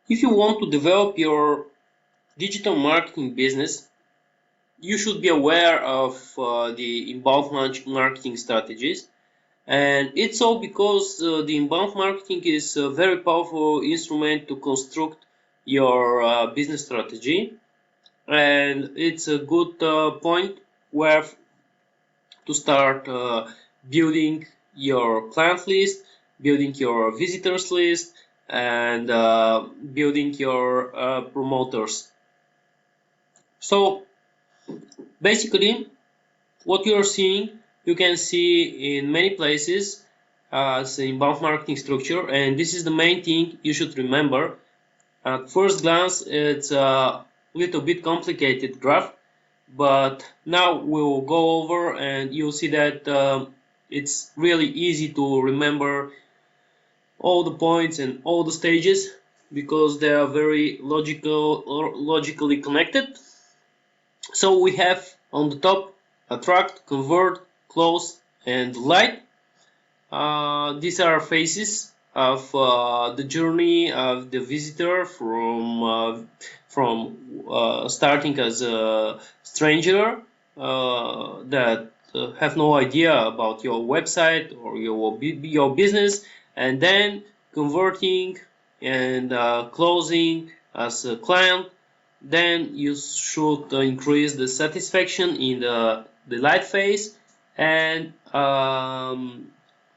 If you want to develop your digital marketing business, you should be aware of the inbound marketing strategies. And it's all because the inbound marketing is a very powerful instrument to construct your business strategy. And it's a good point where to start building your client list, building your visitors list, and building your promoters. So basically, what you're seeing, you can see in many places as inbound marketing structure, and this is the main thing you should remember. At first glance, it's a little bit complicated graph, but now we'll go over and you'll see that it's really easy to remember all the points and all the stages because they are very logically connected. So we have on the top attract, convert, close, and light. These are phases of the journey of the visitor from starting as a stranger that have no idea about your website or your business, and then converting and closing as a client. Then you should increase the satisfaction in the light phase, and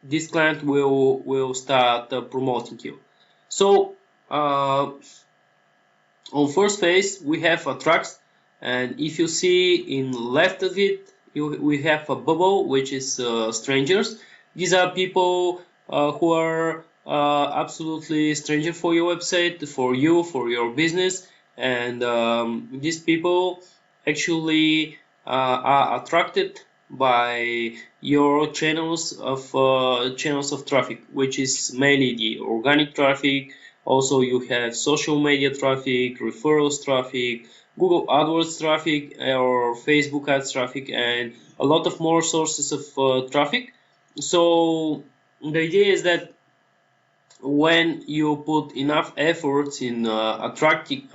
this client will start promoting you. So on first phase we have attracts, and if you see in left of it, we have a bubble which is strangers. These are people who are absolutely stranger for your website, for you, for your business, and these people actually are attracted by your channels of traffic, which is mainly the organic traffic. Also, you have social media traffic, referrals traffic, Google AdWords traffic, or Facebook ads traffic, and a lot of more sources of traffic. So the idea is that when you put enough efforts in attracting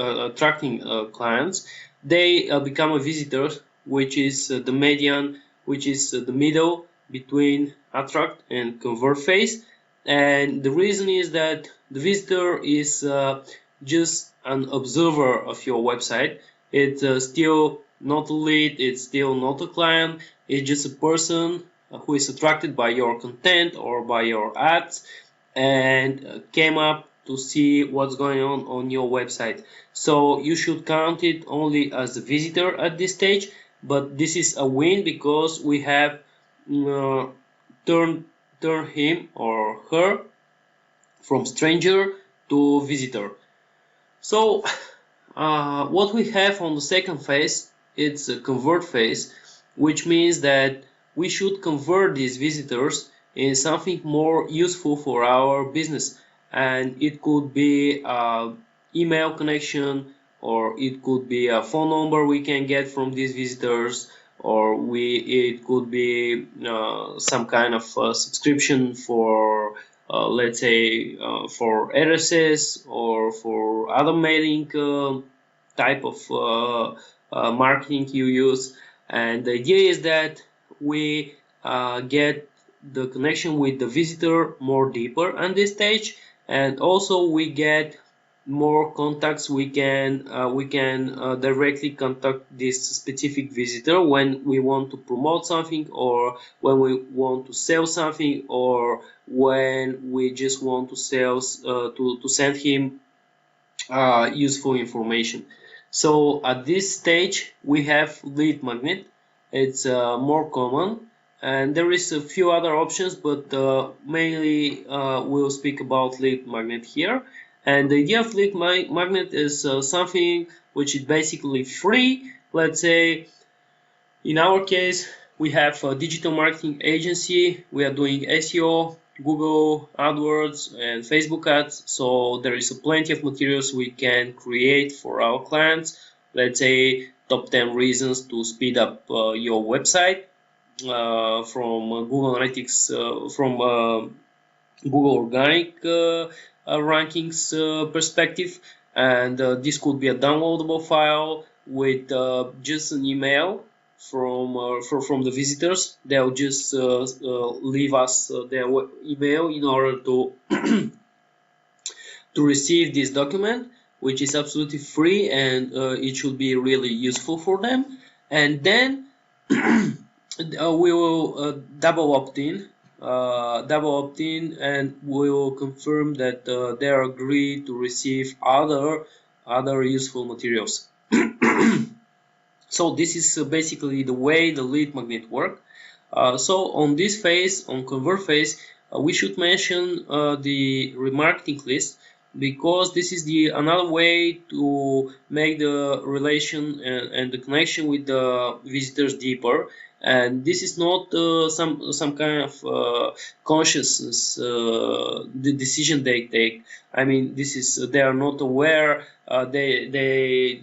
clients, they become a visitor, which is the median, which is the middle between attract and convert phase. And the reason is that the visitor is just an observer of your website. It's still not a lead, it's still not a client, it's just a person who is attracted by your content or by your ads and came up to see what's going on your website. So you should count it only as a visitor at this stage, but this is a win because we have uh, turned him or her from stranger to visitor. So what we have on the second phase, it's a convert phase, which means that we should convert these visitors in something more useful for our business. And it could be an email connection, or it could be a phone number we can get from these visitors, or it could be some kind of subscription for let's say for RSS or for other mailing type of marketing you use. And the idea is that we get the connection with the visitor more deeper on this stage, and also we get more contacts. We can directly contact this specific visitor when we want to promote something, or when we want to sell something, or when we just want to to send him useful information. So at this stage we have lead magnet. It's more common, and there is a few other options, but mainly we'll speak about lead magnet here. And the idea of lead magnet is something which is basically free. Let's say in our case, we have a digital marketing agency. We are doing SEO, Google AdWords, and Facebook ads. So there is plenty of materials we can create for our clients. Let's say top 10 reasons to speed up your website from Google Analytics, from Google Organic rankings perspective. and this could be a downloadable file with just an email from the visitors. They'll just leave us their email in order to to receive this document, which is absolutely free, and it should be really useful for them. And then we will double opt in, and we will confirm that they agree to receive other useful materials. So this is basically the way the lead magnet works. So on this phase, on convert phase, we should mention the remarketing list, because this is the another way to make the relation and the connection with the visitors deeper. And this is not some kind of consciousness the decision they take. I mean, this is they are not aware. They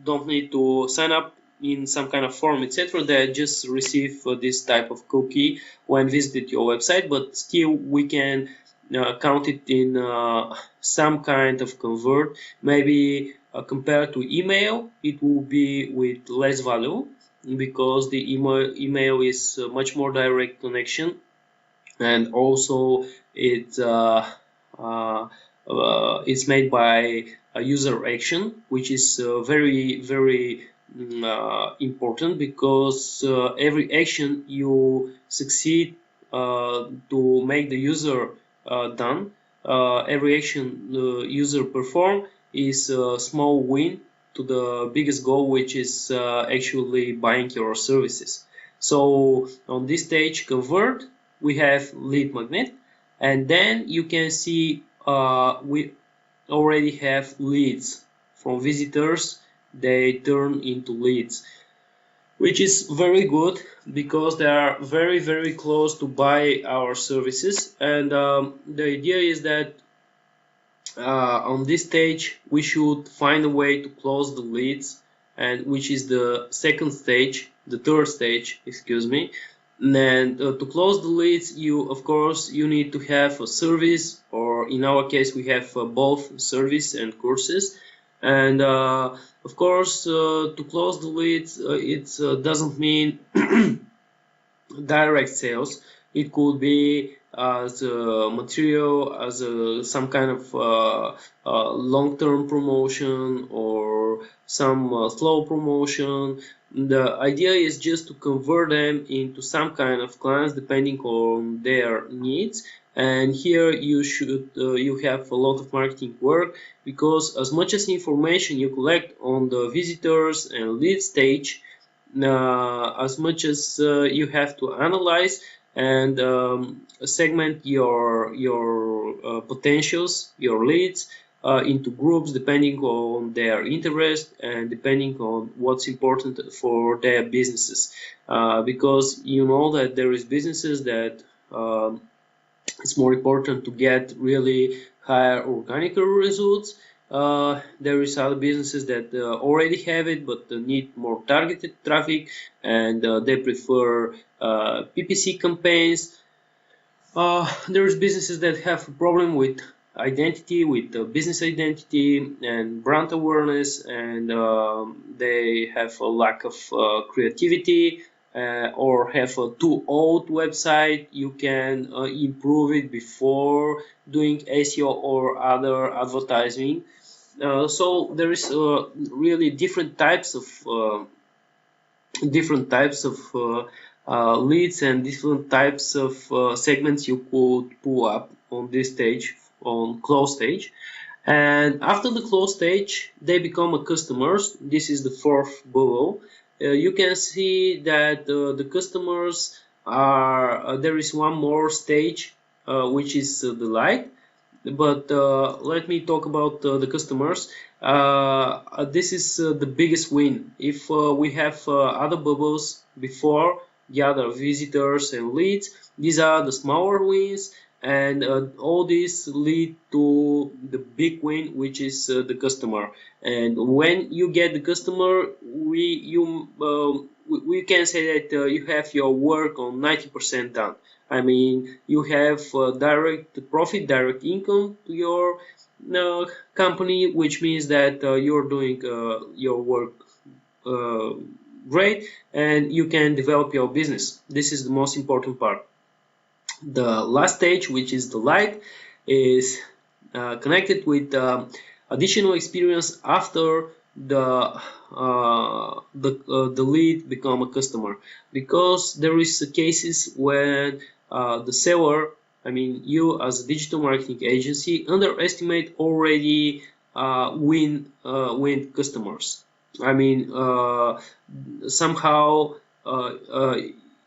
don't need to sign up in some kind of form, etc. They just receive this type of cookie when visited your website, but still we can count it in some kind of convert. Maybe compared to email, it will be with less value, because the email is much more direct connection, and also it it's made by a user action, which is very important, because every action you succeed to make the user done, every action the user perform is a small win to the biggest goal, which is actually buying your services. So on this stage, convert, we have lead magnet, and then you can see we already have leads from visitors. They turn into leads, which is very good, because they are very close to buy our services. And the idea is that on this stage we should find a way to close the leads, and which is the third stage, excuse me. And to close the leads, of course you need to have a service, or in our case we have both service and courses. And of course to close the leads, it doesn't mean direct sales. It could be as a material, as some kind of long-term promotion, or some slow promotion. The idea is just to convert them into some kind of clients depending on their needs. And here you have a lot of marketing work, because as much as information you collect on the visitors and lead stage, as much as you have to analyze and segment your potentials, your leads, into groups depending on their interest and depending on what's important for their businesses. Because you know that there is businesses that it's more important to get really higher organic results. There is other businesses that already have it, but need more targeted traffic, and they prefer PPC campaigns. There's businesses that have a problem with identity, with business identity and brand awareness, and they have a lack of creativity, or have a too old website. You can improve it before doing SEO or other advertising. So there is really different types of leads, and different types of segments you could pull up on this stage, on close stage. And after the close stage, they become a customers. This is the fourth bubble. You can see that the customers are there is one more stage, which is the light. But let me talk about the customers. This is the biggest win. If we have other bubbles before, the other visitors and leads, these are the smaller wins, and all these lead to the big win, which is the customer. And when you get the customer, we can say that you have your work on 90% done. I mean, you have direct profit, direct income to your company, which means that you're doing your work uh, great and you can develop your business. This is the most important part. The last stage, which is the light, is connected with additional experience after the lead become a customer, because there is cases when the seller, I mean you as a digital marketing agency, underestimate already win customers. I mean somehow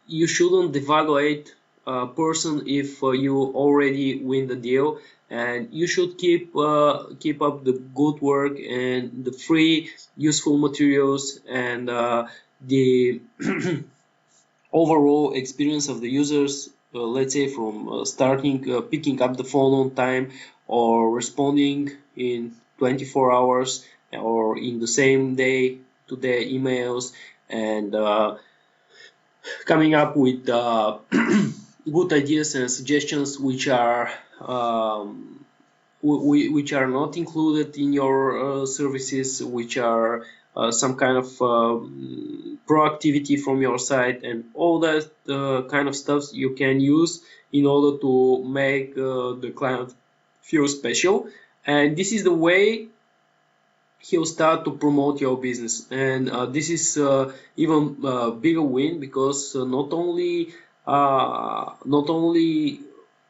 you shouldn't devaluate a person if you already win the deal, and you should keep up the good work and the free useful materials and the overall experience of the users, let's say from starting picking up the phone on time or responding in 24 hours or in the same day to their emails, and coming up with good ideas and suggestions which are not included in your services, which are some kind of proactivity from your side, and all that kind of stuff you can use in order to make the client feel special. And this is the way he'll start to promote your business. And this is even bigger win, because not only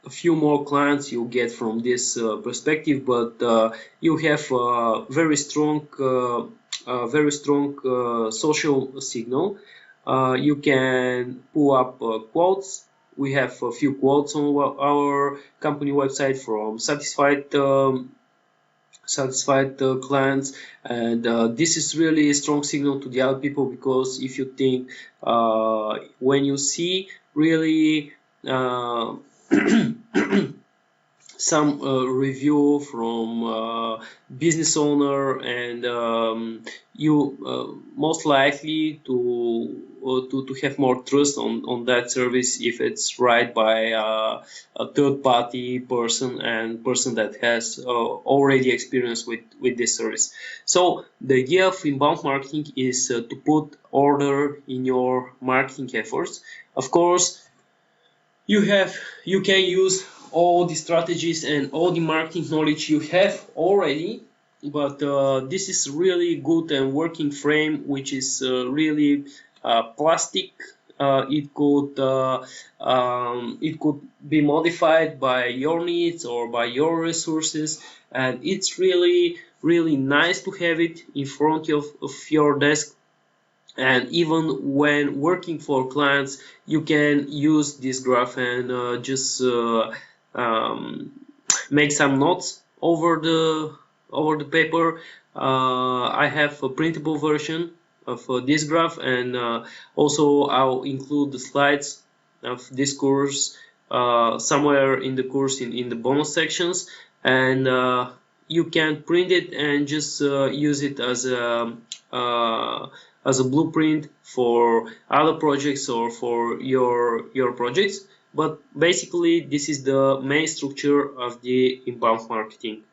a few more clients you get from this perspective, but you have very strong social signal. You can pull up quotes. We have a few quotes on our company website from satisfied clients, and this is really a strong signal to the other people, because if you think when you see really some review from business owner, and you most likely to have more trust on that service if it's right by a third party person and person that has already experience with this service. So the idea of inbound marketing is to put order in your marketing efforts. Of course, you can use all the strategies and all the marketing knowledge you have already, but this is really good and working frame, which is really plastic. It could be modified by your needs or by your resources, and it's really nice to have it in front of your desk. And even when working for clients, you can use this graph and just make some notes over the paper. I have a printable version of this graph, and also I'll include the slides of this course somewhere in the course in the bonus sections, and you can print it and just use it as a blueprint for other projects or for your projects. But basically, this is the main structure of the inbound marketing.